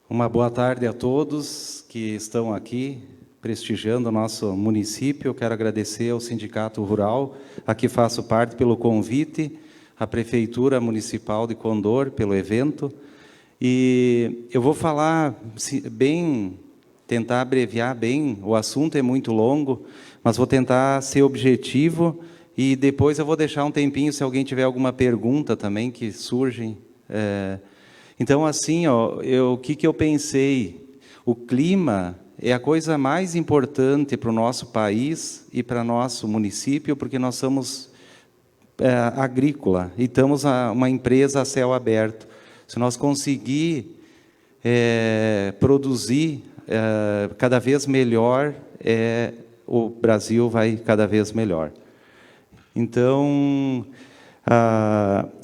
Uma boa tarde a todos que estão aqui prestigiando o nosso município. Eu quero agradecer ao Sindicato Rural, a que faço parte, pelo convite, à Prefeitura Municipal de Condor pelo evento. E eu vou falar bem, tentar abreviar bem, o assunto é muito longo, mas vou tentar ser objetivo e depois eu vou deixar um tempinho se alguém tiver alguma pergunta também que surgem. Então, assim, o que eu pensei? O clima é a coisa mais importante para o nosso país e para nosso município, porque nós somos agrícola e estamos uma empresa a céu aberto. Se nós conseguir produzir cada vez melhor, o Brasil vai cada vez melhor. Então,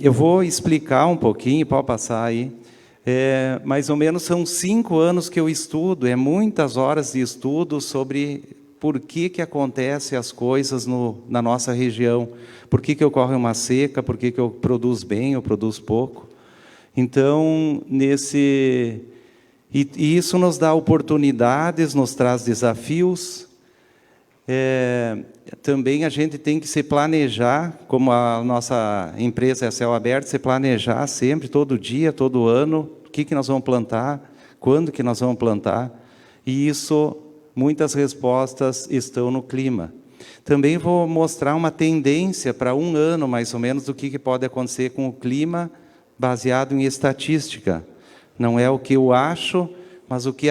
eu vou explicar um pouquinho, pode passar aí. Mais ou menos são 5 anos que eu estudo, muitas horas de estudo sobre por que acontecem as coisas na nossa região, por que ocorre uma seca, por que eu produzo bem, eu produzo pouco. Então, e isso nos dá oportunidades, nos traz desafios. Também a gente tem que se planejar, como a nossa empresa é céu aberto, se planejar sempre, todo dia, todo ano, o que nós vamos plantar, quando que nós vamos plantar. E isso, muitas respostas estão no clima. Também vou mostrar uma tendência para 1 ano, mais ou menos, do que pode acontecer com o clima, baseado em estatística. Não é o que eu acho, mas o que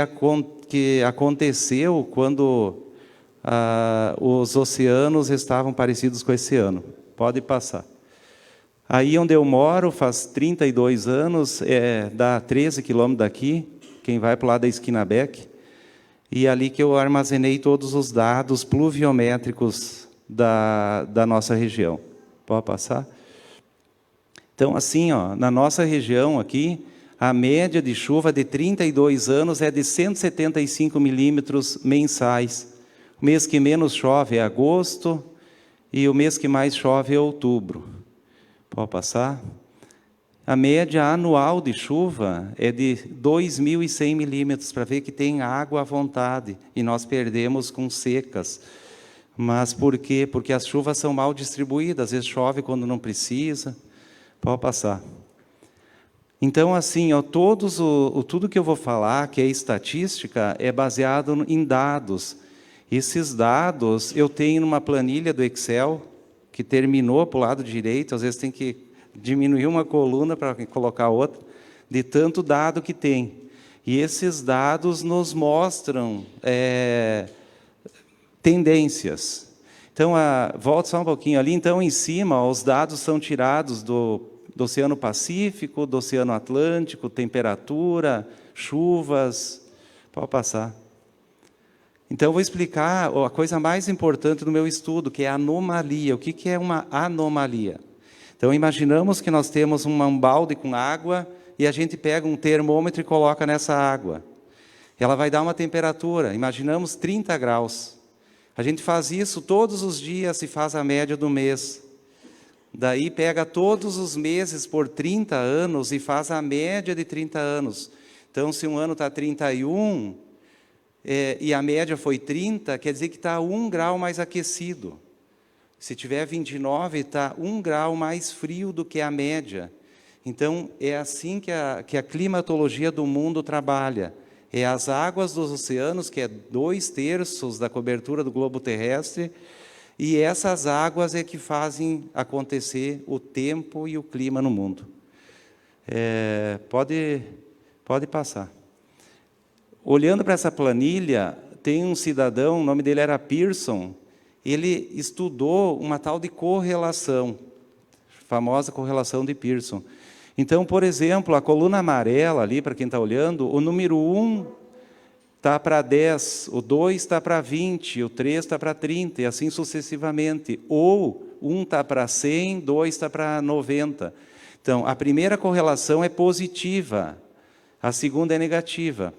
aconteceu quando os oceanos estavam parecidos com esse ano. Pode passar. Aí onde eu moro, faz 32 anos, dá 13 quilômetros daqui, quem vai para o lado da Esquina Beck, e ali que eu armazenei todos os dados pluviométricos da nossa região. Pode passar? Então, assim, na nossa região aqui, a média de chuva de 32 anos é de 175 milímetros mensais. O mês que menos chove é agosto e o mês que mais chove é outubro. Pode passar? A média anual de chuva é de 2.100 milímetros, para ver que tem água à vontade, e nós perdemos com secas. Mas por quê? Porque as chuvas são mal distribuídas, às vezes chove quando não precisa. Pode passar. Então, assim, tudo que eu vou falar, que é estatística, é baseado em dados. Esses dados eu tenho numa planilha do Excel, que terminou para o lado direito, às vezes tem que diminuir uma coluna para colocar outra, de tanto dado que tem. E esses dados nos mostram tendências. Então, volta só um pouquinho ali. Então, em cima, os dados são tirados do Oceano Pacífico, do Oceano Atlântico, temperatura, chuvas. Pode passar. Então, eu vou explicar a coisa mais importante do meu estudo, que é a anomalia. O que é uma anomalia? Então, imaginamos que nós temos um balde com água e a gente pega um termômetro e coloca nessa água. Ela vai dar uma temperatura, imaginamos 30 graus. A gente faz isso todos os dias e faz a média do mês. Daí pega todos os meses por 30 anos e faz a média de 30 anos. Então, se um ano está 31... e a média foi 30, quer dizer que está 1 grau mais aquecido. Se tiver 29, está 1 grau mais frio do que a média. Então, é assim que a climatologia do mundo trabalha. É as águas dos oceanos, que é 2/3 da cobertura do globo terrestre, e essas águas é que fazem acontecer o tempo e o clima no mundo. Pode passar. Olhando para essa planilha, tem um cidadão, o nome dele era Pearson, ele estudou uma tal de correlação, famosa correlação de Pearson. Então, por exemplo, a coluna amarela ali, para quem está olhando, o número 1 está para 10, o 2 está para 20, o 3 está para 30, e assim sucessivamente. Ou 1 está para 100, 2 está para 90. Então, a primeira correlação é positiva, a segunda é negativa.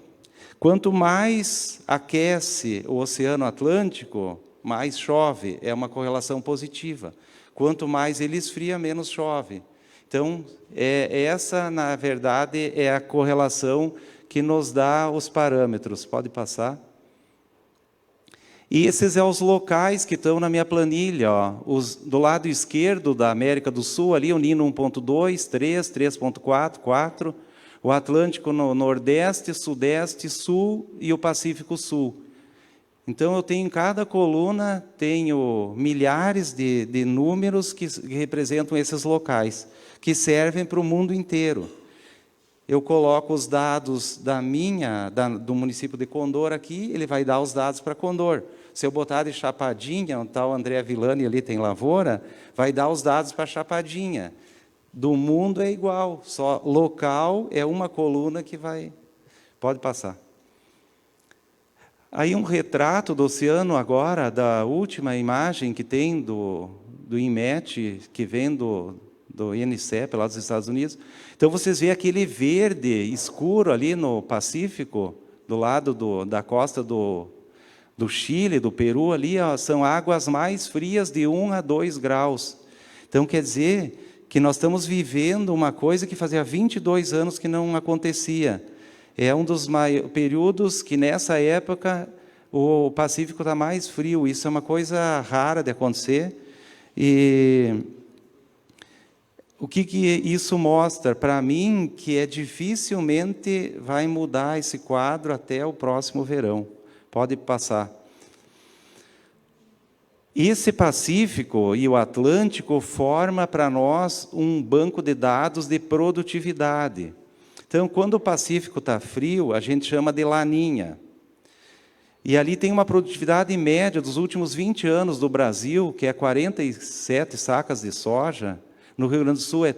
Quanto mais aquece o Oceano Atlântico, mais chove, é uma correlação positiva. Quanto mais ele esfria, menos chove. Então, essa, na verdade, é a correlação que nos dá os parâmetros. Pode passar. E esses são os locais que estão na minha planilha. Ó. Do lado esquerdo da América do Sul, ali o Nino 1.2, 3, 3.4, 4. O Atlântico no Nordeste, Sudeste, Sul e o Pacífico Sul. Então, eu tenho em cada coluna, tenho milhares de números que representam esses locais, que servem para o mundo inteiro. Eu coloco os dados do município de Condor aqui, ele vai dar os dados para Condor. Se eu botar de Chapadinha, onde está o André Villani, ali tem lavoura, vai dar os dados para Chapadinha. Do mundo é igual, só local é uma coluna que vai... Pode passar. Aí um retrato do oceano agora, da última imagem que tem do INMET, que vem do INCEP, lá dos Estados Unidos. Então, vocês veem aquele verde escuro ali no Pacífico, do lado da costa do Chile, do Peru, ali ó, são águas mais frias de 1 a 2 graus. Então, quer dizer que nós estamos vivendo uma coisa que fazia 22 anos que não acontecia. É um dos períodos que, nessa época, o Pacífico está mais frio. Isso é uma coisa rara de acontecer. E o que isso mostra? Para mim, que dificilmente vai mudar esse quadro até o próximo verão. Pode passar. Esse Pacífico e o Atlântico formam para nós um banco de dados de produtividade. Então, quando o Pacífico está frio, a gente chama de laninha. E ali tem uma produtividade média dos últimos 20 anos do Brasil, que é 47 sacas de soja. No Rio Grande do Sul é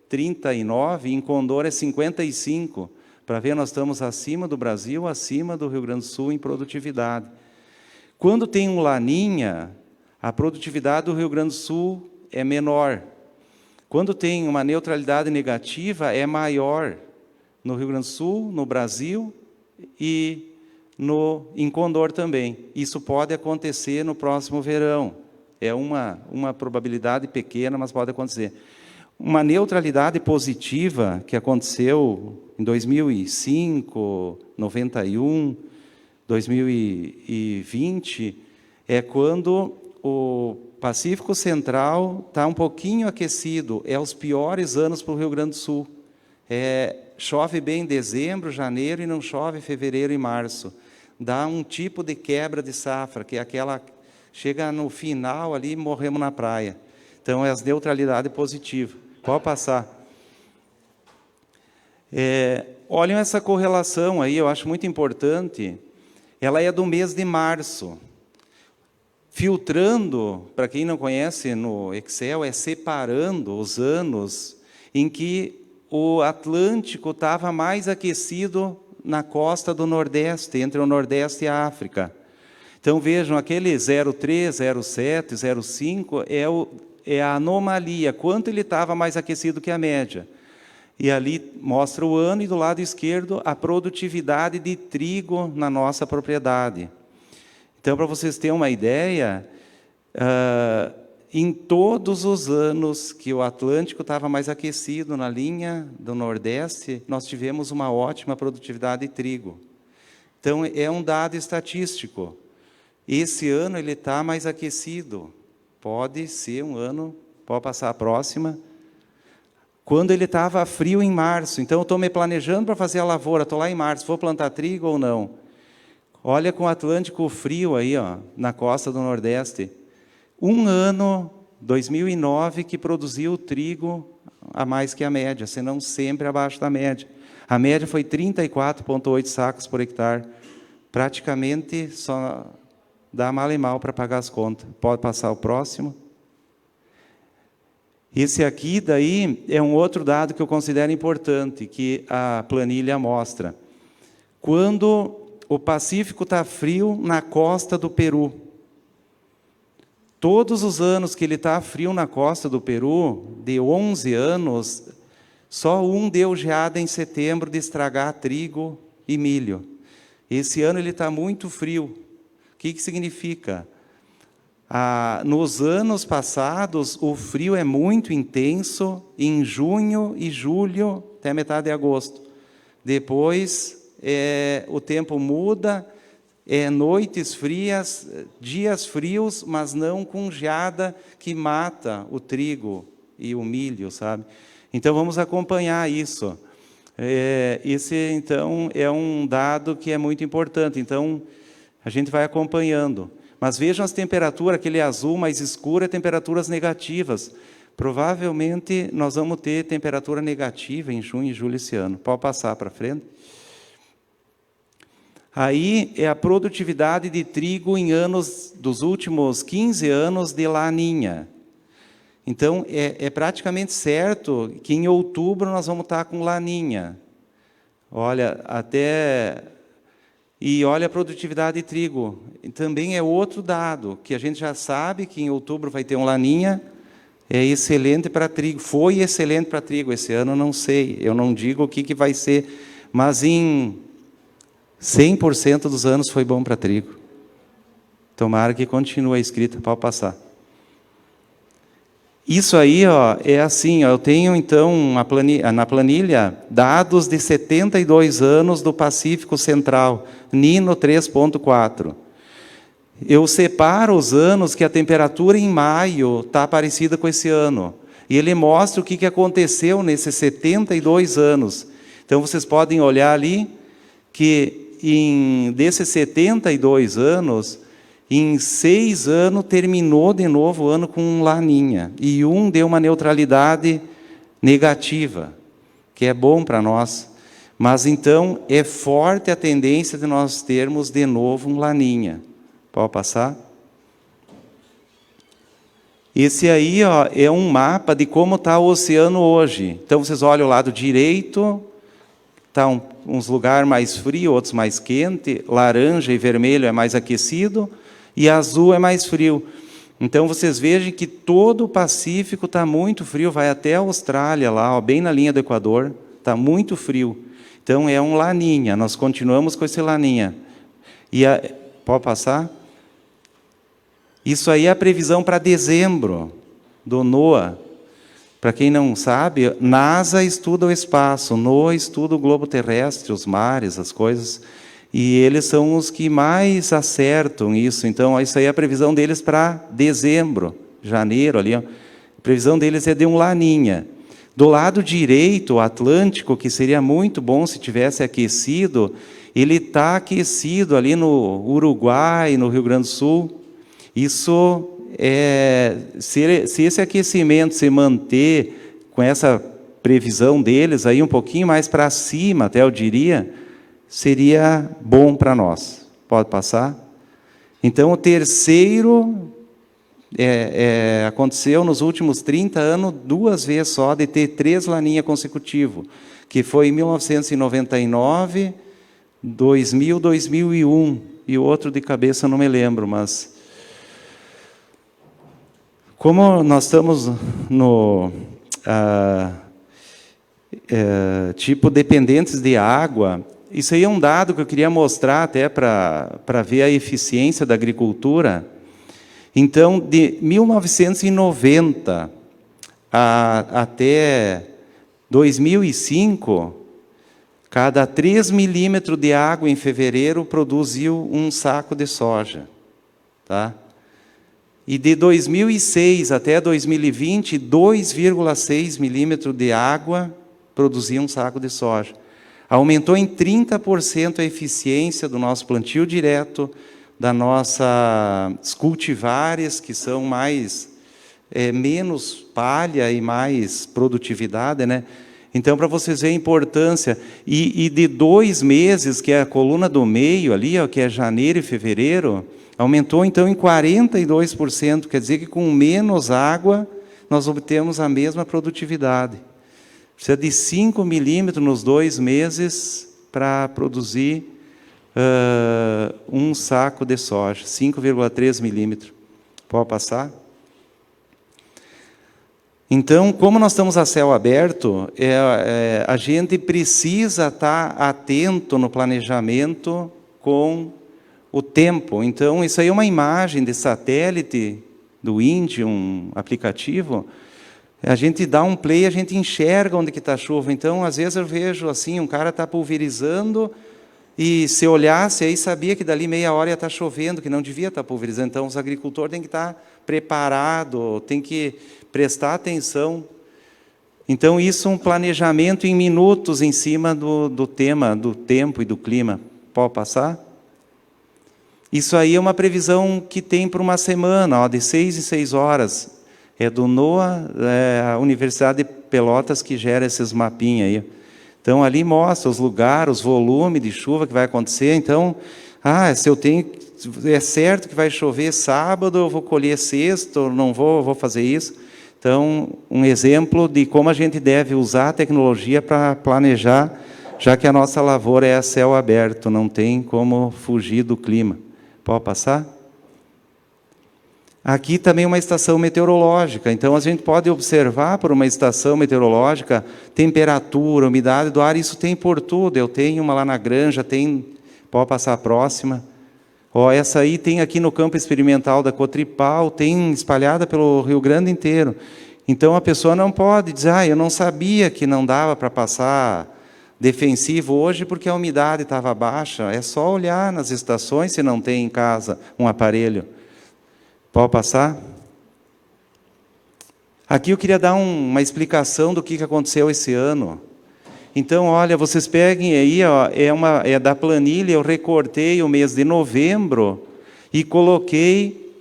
39, e em Condor é 55. Para ver, nós estamos acima do Brasil, acima do Rio Grande do Sul em produtividade. Quando tem um laninha, a produtividade do Rio Grande do Sul é menor. Quando tem uma neutralidade negativa, é maior. No Rio Grande do Sul, no Brasil e em Condor também. Isso pode acontecer no próximo verão. É uma probabilidade pequena, mas pode acontecer. Uma neutralidade positiva que aconteceu em 2005, 91, 2020, é quando o Pacífico Central está um pouquinho aquecido. É os piores anos para o Rio Grande do Sul. Chove bem em dezembro, janeiro, e não chove em fevereiro e março. Dá um tipo de quebra de safra, que é aquela... Chega no final ali e morremos na praia. Então, é a neutralidade positiva. Pode passar. Olhem essa correlação aí, eu acho muito importante. Ela é do mês de março. Filtrando, para quem não conhece no Excel, separando os anos em que o Atlântico estava mais aquecido na costa do Nordeste, entre o Nordeste e a África. Então, vejam, aquele 03, 07, 05 é a anomalia, quanto ele estava mais aquecido que a média. E ali mostra o ano, e do lado esquerdo, a produtividade de trigo na nossa propriedade. Então, para vocês terem uma ideia, em todos os anos que o Atlântico estava mais aquecido na linha do Nordeste, nós tivemos uma ótima produtividade de trigo. Então, é um dado estatístico. Esse ano ele está mais aquecido. Pode ser um ano, pode passar a próxima. Quando ele estava frio em março, então eu estou me planejando para fazer a lavoura, estou lá em março, vou plantar trigo ou não? Olha com o Atlântico frio aí, ó, na costa do Nordeste. Um ano, 2009, que produziu trigo a mais que a média, senão sempre abaixo da média. A média foi 34,8 sacos por hectare. Praticamente só dá mal e mal para pagar as contas. Pode passar o próximo. Esse aqui, daí, é um outro dado que eu considero importante, que a planilha mostra. Quando o Pacífico está frio na costa do Peru, todos os anos que ele está frio na costa do Peru, de 11 anos, só um deu geada em setembro de estragar trigo e milho. Esse ano ele está muito frio. O que significa? Nos anos passados, o frio é muito intenso em junho e julho, até metade de agosto. Depois, o tempo muda, noites frias, dias frios, mas não com geada que mata o trigo e o milho, sabe? Então, vamos acompanhar isso. Esse, então, é um dado que é muito importante. Então, a gente vai acompanhando. Mas vejam as temperaturas, aquele azul mais escuro é temperaturas negativas. Provavelmente, nós vamos ter temperatura negativa em junho e julho esse ano. Pode passar para frente. Aí é a produtividade de trigo em anos dos últimos 15 anos de laninha. Então, é praticamente certo que em outubro nós vamos estar com laninha. Olha, E olha a produtividade de trigo. Também é outro dado, que a gente já sabe que em outubro vai ter um laninha, é excelente para trigo. Foi excelente para trigo esse ano, não sei. Eu não digo o que vai ser, mas em 100% dos anos foi bom para trigo. Tomara que continue a escrita, pode passar. Isso aí, é assim, eu tenho então na planilha dados de 72 anos do Pacífico Central, Nino 3.4. Eu separo os anos que a temperatura em maio está parecida com esse ano. E ele mostra o que aconteceu nesses 72 anos. Então, vocês podem olhar ali que desses 72 anos, em 6 anos, terminou de novo o ano com laninha. E deu uma neutralidade negativa, que é bom para nós. Mas, então, é forte a tendência de nós termos de novo um laninha. Pode passar? Esse aí é um mapa de como está o oceano hoje. Então, vocês olham o lado direito, está uns lugares mais frios, outros mais quentes. Laranja e vermelho é mais aquecido. E azul é mais frio. Então, vocês vejam que todo o Pacífico está muito frio, vai até a Austrália, lá, bem na linha do Equador, está muito frio. Então, é um laninha, nós continuamos com esse laninha. Pode passar? Isso aí é a previsão para dezembro, do NOAA. Para quem não sabe, NASA estuda o espaço, NOAA estuda o globo terrestre, os mares, as coisas. E eles são os que mais acertam isso. Então, isso aí é a previsão deles para dezembro, janeiro, ali. A previsão deles é de um laninha. Do lado direito, o Atlântico, que seria muito bom se tivesse aquecido, ele está aquecido ali no Uruguai, no Rio Grande do Sul. Isso, se esse aquecimento se manter com essa previsão deles, aí um pouquinho mais para cima, até eu diria, seria bom para nós. Pode passar? Então, o terceiro aconteceu nos últimos 30 anos, 2 vezes só, de ter 3 laninhas consecutivas, que foi em 1999, 2000, 2001, e o outro de cabeça eu não me lembro, mas... Como nós estamos tipo dependentes de água, isso aí é um dado que eu queria mostrar até para ver a eficiência da agricultura. Então, de 1990 até 2005, cada 3 milímetros de água em fevereiro produziu um saco de soja. Tá? E de 2006 até 2020, 2,6 milímetros de água produzia um saco de soja. Aumentou em 30% a eficiência do nosso plantio direto, das nossas cultivares, que são menos palha e mais produtividade, né? Então, para vocês verem a importância, e de 2 meses, que é a coluna do meio ali, que é janeiro e fevereiro, aumentou então em 42%, quer dizer que com menos água, nós obtemos a mesma produtividade. Precisa de 5 milímetros nos 2 meses para produzir um saco de soja, 5,3 milímetros. Pode passar? Então, como nós estamos a céu aberto, a gente precisa estar atento no planejamento com o tempo. Então, isso aí é uma imagem de satélite do INDE, um aplicativo. A gente dá um play, a gente enxerga onde que está a chuva. Então, às vezes eu vejo assim, um cara está pulverizando, e se olhasse aí sabia que dali meia hora ia estar chovendo, que não devia estar pulverizando. Então os agricultores têm que estar preparados, têm que prestar atenção. Então isso é um planejamento em minutos em cima do tema, do tempo e do clima. Pode passar? Isso aí é uma previsão que tem para uma semana, ó, de 6 em 6 horas. É do NOAA, a Universidade de Pelotas que gera esses mapinhas aí. Então, ali mostra os lugares, os volumes de chuva que vai acontecer. Então, se eu tenho... É certo que vai chover sábado, eu vou colher sexta, não vou fazer isso. Então, um exemplo de como a gente deve usar a tecnologia para planejar, já que a nossa lavoura é a céu aberto, não tem como fugir do clima. Pode passar? Aqui também uma estação meteorológica, então a gente pode observar por uma estação meteorológica temperatura, umidade do ar, isso tem por tudo. Eu tenho uma lá na granja, pode passar a próxima. Essa aí tem aqui no campo experimental da Cotripal, tem espalhada pelo Rio Grande inteiro. Então a pessoa não pode dizer, eu não sabia que não dava para passar defensivo hoje porque a umidade estava baixa. É só olhar nas estações se não tem em casa um aparelho. Pode passar? Aqui eu queria dar uma explicação do que aconteceu esse ano. Então, olha, vocês peguem aí, ó, é da planilha, eu recortei o mês de novembro e coloquei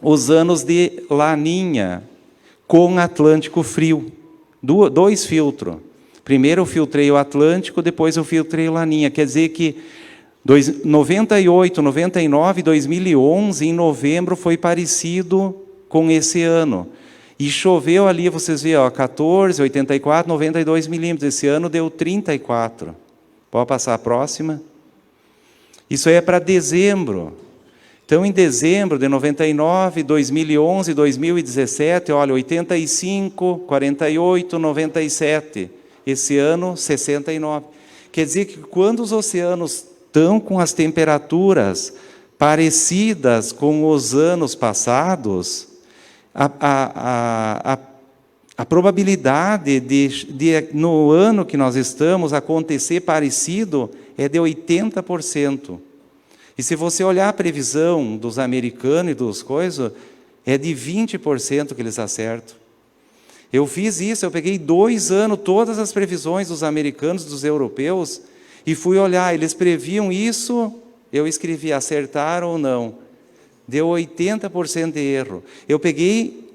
os anos de Laninha com Atlântico frio. 2 filtros. Primeiro eu filtrei o Atlântico, depois eu filtrei o Laninha. Quer dizer que 98, 99, 2011, em novembro, foi parecido com esse ano. E choveu ali, vocês viram, 14, 84, 92 milímetros. Esse ano deu 34. Pode passar a próxima? Isso aí é para dezembro. Então, em dezembro de 99, 2011, 2017, olha, 85, 48, 97. Esse ano, 69. Quer dizer que quando os oceanos estão com as temperaturas parecidas com os anos passados, a probabilidade de no ano que nós estamos acontecer parecido é de 80%. E se você olhar a previsão dos americanos e dos coisas, é de 20% que eles acertam. Eu fiz isso, eu peguei 2 anos, todas as previsões dos americanos, dos europeus, e fui olhar, eles previam isso, eu escrevi, acertaram ou não. Deu 80% de erro. Eu peguei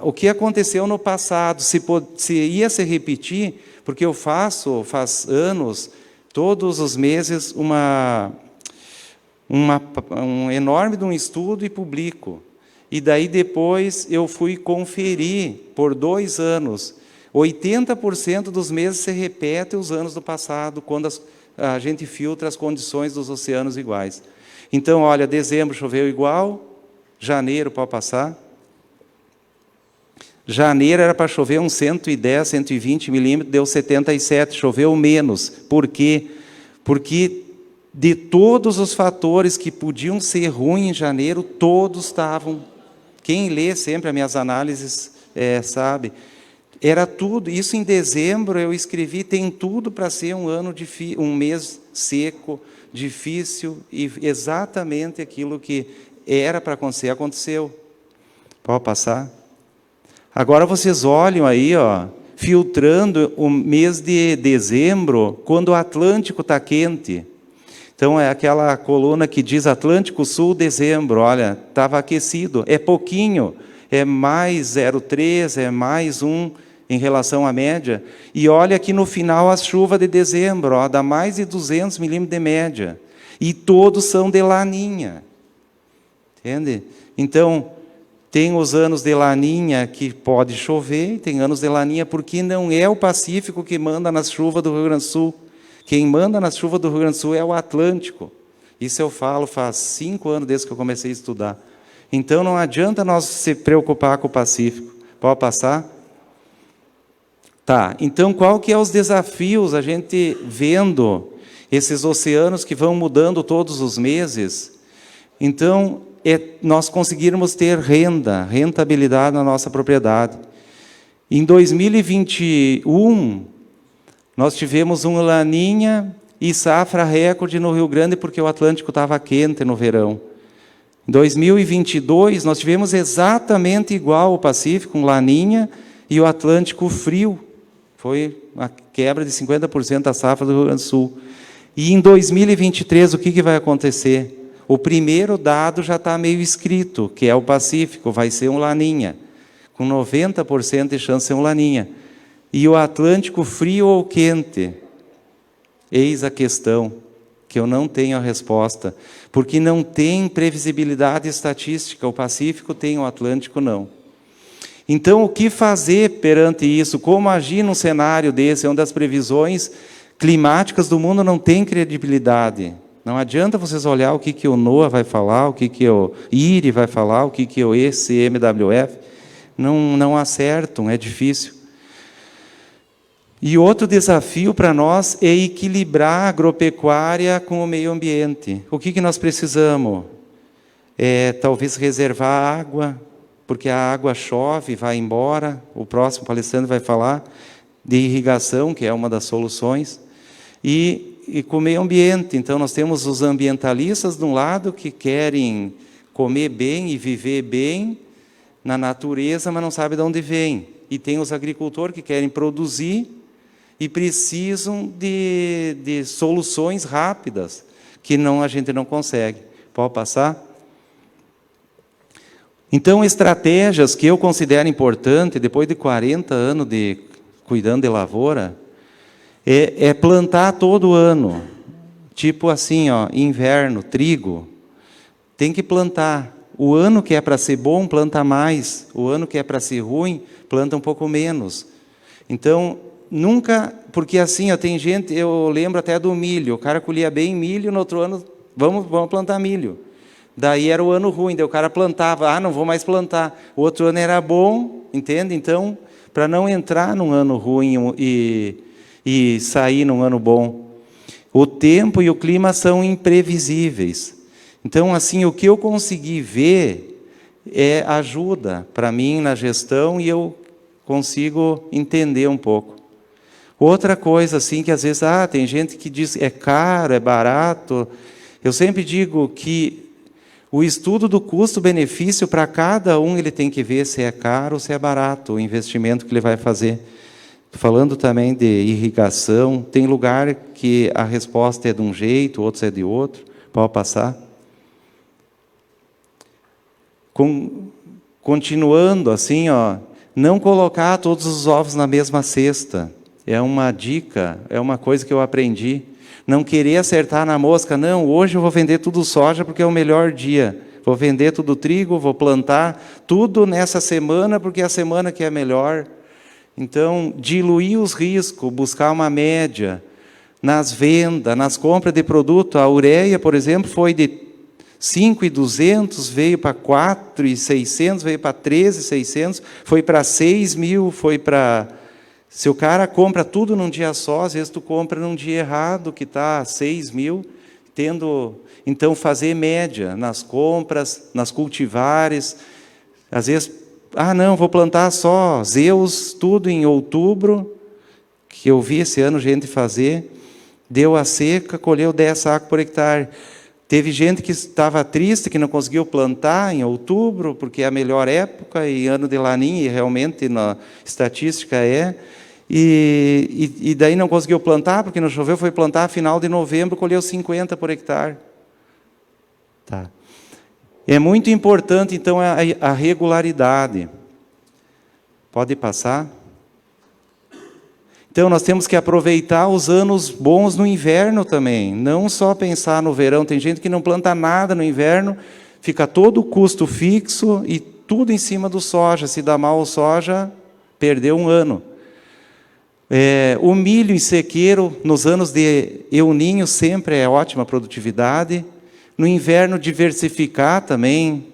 o que aconteceu no passado, se ia se repetir, porque eu faz anos, todos os meses, um enorme de um estudo e publico. E daí depois eu fui conferir por 2 anos. 80% dos meses se repetem os anos do passado, quando a gente filtra as condições dos oceanos iguais. Então, olha, dezembro choveu igual, janeiro pode passar. Janeiro era para chover uns 110, 120 milímetros, deu 77, choveu menos. Por quê? Porque de todos os fatores que podiam ser ruins em janeiro, todos estavam. Quem lê sempre as minhas análises sabe. Era tudo, isso em dezembro eu escrevi, tem tudo para ser um mês seco, difícil, e exatamente aquilo que era para acontecer, aconteceu. Pode passar? Agora vocês olham aí, filtrando o mês de dezembro, quando o Atlântico está quente. Então, é aquela coluna que diz Atlântico Sul, dezembro, olha, estava aquecido, é pouquinho, é mais 0,3, é mais 1 em relação à média. E olha aqui no final as chuvas de dezembro, dá mais de 200 milímetros de média. E todos são de Laninha. Entende? Então, tem os anos de Laninha que pode chover, e tem anos de Laninha porque não é o Pacífico que manda nas chuvas do Rio Grande do Sul. Quem manda nas chuvas do Rio Grande do Sul é o Atlântico. Isso eu falo faz 5 anos desde que eu comecei a estudar. Então, não adianta nós se preocupar com o Pacífico. Pode passar? Tá, então qual que é os desafios a gente vendo esses oceanos que vão mudando todos os meses? Então, nós conseguirmos ter rentabilidade na nossa propriedade. Em 2021, nós tivemos um Laninha e safra recorde no Rio Grande, porque o Atlântico estava quente no verão. Em 2022, nós tivemos exatamente igual o Pacífico, com Laninha, e o Atlântico frio. Foi uma quebra de 50% da safra do Rio Grande do Sul. E em 2023, o que vai acontecer? O primeiro dado já está meio escrito, que é o Pacífico, vai ser um Laninha, com 90% de chance de ser um Laninha. E o Atlântico frio ou quente? Eis a questão, que eu não tenho a resposta, porque não tem previsibilidade estatística, o Pacífico tem, o Atlântico não. Então, o que fazer perante isso? Como agir num cenário desse, onde as previsões climáticas do mundo não têm credibilidade? Não adianta vocês olhar o que o NOAA vai falar, o que o IRI vai falar, o que o ECMWF, não acertam, é difícil. E outro desafio para nós é equilibrar a agropecuária com o meio ambiente. O que nós precisamos? Talvez reservar água, porque a água chove, vai embora. O próximo palestrante vai falar de irrigação, que é uma das soluções. E com o meio ambiente. Então, nós temos os ambientalistas, de um lado, que querem comer bem e viver bem na natureza, mas não sabem de onde vem. E tem os agricultores que querem produzir e precisam de soluções rápidas, que a gente não consegue. Pode passar? Então, estratégias que eu considero importante, depois de 40 anos de cuidando de lavoura, é plantar todo ano. Tipo assim, inverno, trigo. Tem que plantar. O ano que é para ser bom, planta mais. O ano que é para ser ruim, planta um pouco menos. Então, nunca... Porque assim, tem gente... Eu lembro até do milho. O cara colhia bem milho, no outro ano, vamos plantar milho. Daí era o ano ruim, daí o cara plantava, não vou mais plantar. O outro ano era bom, entende? Então, para não entrar num ano ruim e sair num ano bom. O tempo e o clima são imprevisíveis. Então, assim, o que eu consegui ver ajuda para mim na gestão e eu consigo entender um pouco. Outra coisa, assim, que às vezes, tem gente que diz é caro, é barato. Eu sempre digo que o estudo do custo-benefício, para cada um, ele tem que ver se é caro ou se é barato o investimento que ele vai fazer. Falando também de irrigação, tem lugar que a resposta é de um jeito, outros é de outro. Pode passar? Continuando assim, não colocar todos os ovos na mesma cesta. É uma dica, é uma coisa que eu aprendi. Não querer acertar na mosca. Não, hoje eu vou vender tudo soja porque é o melhor dia. Vou vender tudo trigo, vou plantar tudo nessa semana porque é a semana que é melhor. Então, diluir os riscos, buscar uma média nas vendas, nas compras de produto. A ureia, por exemplo, foi de 5.200, veio para 4.600, veio para 13.600, foi para 6.000, foi para... Se o cara compra tudo num dia só, às vezes tu compra num dia errado, que está 6.000, então fazer média nas compras, nas cultivares. Às vezes, não, vou plantar só Zeus, tudo em outubro, que eu vi esse ano gente fazer, deu a seca, colheu 10 sacos por hectare. Teve gente que estava triste, que não conseguiu plantar em outubro, porque é a melhor época, e ano de laninha, e realmente na estatística e daí não conseguiu plantar, porque não choveu, foi plantar final de novembro, colheu 50 por hectare. Tá. É muito importante, então, a regularidade. Pode passar? Então, nós temos que aproveitar os anos bons no inverno também, não só pensar no verão. Tem gente que não planta nada no inverno, fica todo o custo fixo e tudo em cima do soja. Se dá mal o soja, perdeu um ano. O milho em sequeiro, nos anos de El Niño, sempre é ótima produtividade. No inverno, diversificar também.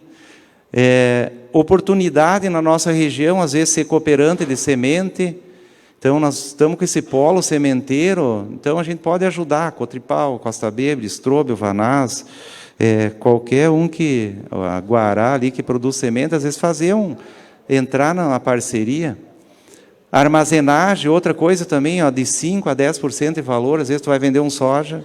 Oportunidade na nossa região, às vezes, ser cooperante de semente. Então, nós estamos com esse polo sementeiro, então a gente pode ajudar, Cotripal, Costa Bebre, Strobel, Vanaz, qualquer um a Guará ali que produz semente, às vezes entrar numa parceria. Armazenagem, outra coisa também, ó, de 5% a 10% de valor, às vezes tu vai vender um soja.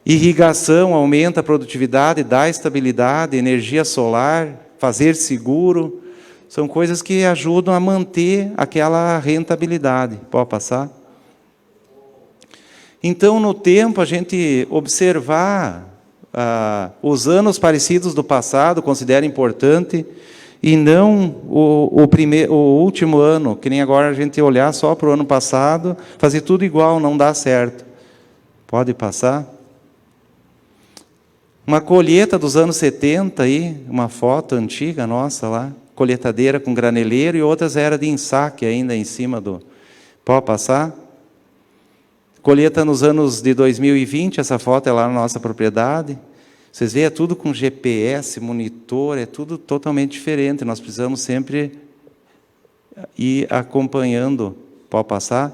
Irrigação aumenta a produtividade, dá estabilidade, energia solar, fazer seguro, são coisas que ajudam a manter aquela rentabilidade. Pode passar? Então, no tempo, a gente observar os anos parecidos do passado, considera importante, e não o último ano, que nem agora a gente olhar só para o ano passado, fazer tudo igual, não dá certo. Pode passar? Uma colheita dos anos 70, aí, uma foto antiga nossa lá, colheitadeira com graneleiro, e outras era de ensaque ainda em cima do... Pode passar? Colheita nos anos de 2020, essa foto é lá na nossa propriedade. Vocês veem, é tudo com GPS, monitor, é tudo totalmente diferente. Nós precisamos sempre ir acompanhando. Pode passar?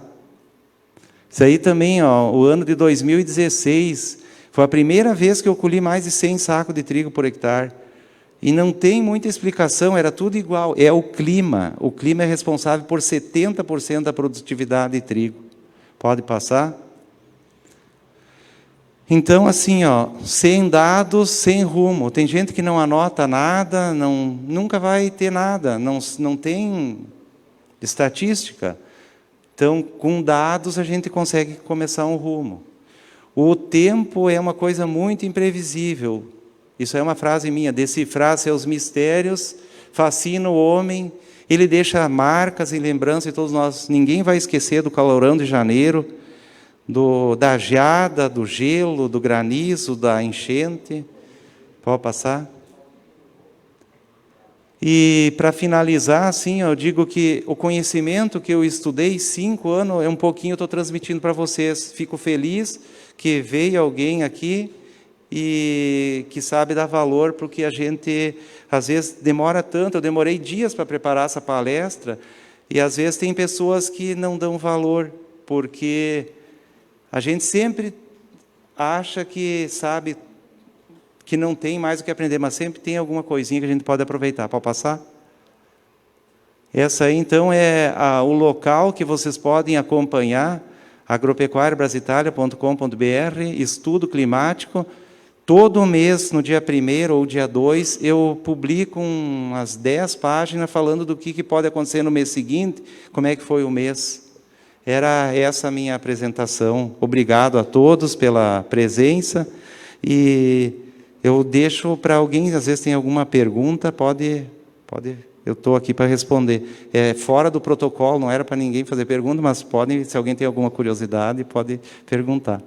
Isso aí também, ó, o ano de 2016, foi a primeira vez que eu colhi mais de 100 sacos de trigo por hectare. E não tem muita explicação, era tudo igual. É o clima. O clima é responsável por 70% da produtividade de trigo. Pode passar? Então, assim, ó, sem dados, sem rumo. Tem gente que não anota nada, nunca vai ter nada, não tem estatística. Então, com dados, a gente consegue começar um rumo. O tempo é uma coisa muito imprevisível. Isso é uma frase minha. Decifrar seus mistérios fascina o homem. Ele deixa marcas e lembranças de todos nós. Ninguém vai esquecer do calorão de janeiro, da geada, do gelo, do granizo, da enchente. Pode passar? E, para finalizar, assim, eu digo que o conhecimento que eu estudei 5 anos, um pouquinho estou transmitindo para vocês. Fico feliz que veio alguém aqui e que sabe dar valor, porque a gente, às vezes, demora tanto. Eu demorei dias para preparar essa palestra, e, às vezes, tem pessoas que não dão valor, porque a gente sempre acha que sabe, que não tem mais o que aprender, mas sempre tem alguma coisinha que a gente pode aproveitar. Pode passar? Essa aí, então, é o local que vocês podem acompanhar, agropecuariabrasitalia.com.br, estudo climático. Todo mês, no dia 1º ou dia 2, eu publico umas 10 páginas falando do que pode acontecer no mês seguinte, como é que foi o mês. Era essa a minha apresentação. Obrigado a todos pela presença. E eu deixo para alguém, às vezes tem alguma pergunta, pode eu estou aqui para responder. É fora do protocolo, não era para ninguém fazer pergunta, mas se alguém tem alguma curiosidade, pode perguntar.